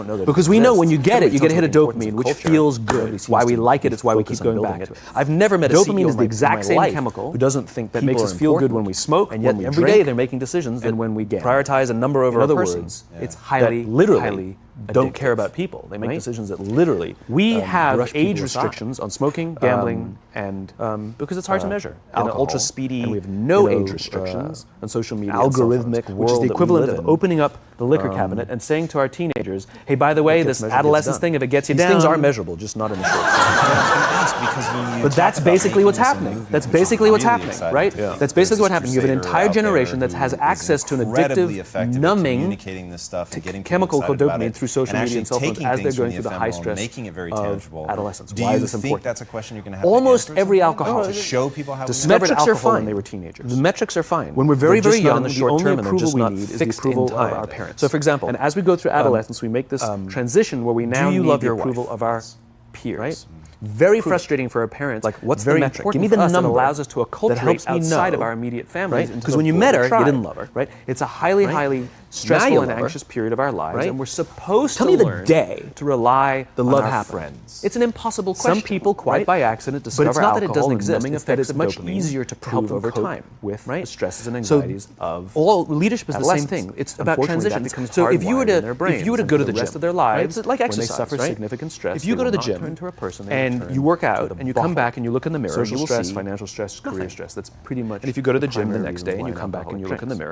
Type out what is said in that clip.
don't know that. Because we know when you get it, you get a hit of dopamine, which feels good. It's why we like it. It's why we keep going back to it. I've never met a dopamine CEO is the exact same chemical who doesn't think that makes us feel good when we smoke, and yet when we every drink, day they're making decisions and when we gamble. prioritize a number over In other a person. words, it's highly, literally highly don't care about people. They make decisions that literally We have brush age people aside. restrictions on smoking, gambling, and because it's hard to measure. in an Alcohol, ultra speedy, and we have no age restrictions on social media, algorithmic and cell phones, world which is the that we equivalent live of in. opening up the liquor cabinet and saying to our teenagers, "Hey, by the way, this measured gets adolescence done. thing, if it gets you These down, things are measurable, just not in the short term. But that's basically what's happening. That's basically what's happening, right? That's basically what happened. You have an entire generation that has access to an addictive, numbing chemical called dopamine through social media and cell phones as they're going through the high stress of adolescence. Do Why you is this think important? that's a question you're going to have Almost to answer every to alcoholic show people how discovered Metrics are alcohol when fine. they were teenagers. The metrics are fine. When we're very, They're very just not young, in the the short only term, and they're approval just we not need is the fixed approval in of time. our parents. So, for example, and as we go through adolescence, we make this transition where we now you need love the your approval wife? of our peers. Right? Very frustrating for our parents. Like, what's the very metric? important Give me for the us. It number allows us to acculturate that helps me outside of know, our immediate families. right? into 'Cause the when you global met her, you tribe, didn't love her. Right? It's a highly, Right? highly Now stressful you and love her. anxious period of our lives, Right? and we're supposed Tell to me the learn day to rely the on love our happened. friends. It's an impossible question. Some people, quite right? by accident, But discover it's not that it alcohol doesn't and exist. numbing It's that effects it's of much dopamine easier to help prove them over cope time with the stresses and So anxieties of all leadership is the same adolescence. thing. It's about Unfortunately, that transitions. becomes So if you were hardwired in their to brains, if you were to and go to for the the rest gym, of their lives, right? It's like when exercise, they suffer right? significant stress, If you they go to will the not gym turn to a person, they will and turn you work to out the and you come bottle. back and you look in the mirror, Social you will stress, see financial stress, career nothing. stress. That's pretty much. And if you go to the gym the primary next reasons day and why you an come back and you alcoholic look in the drinks. mirror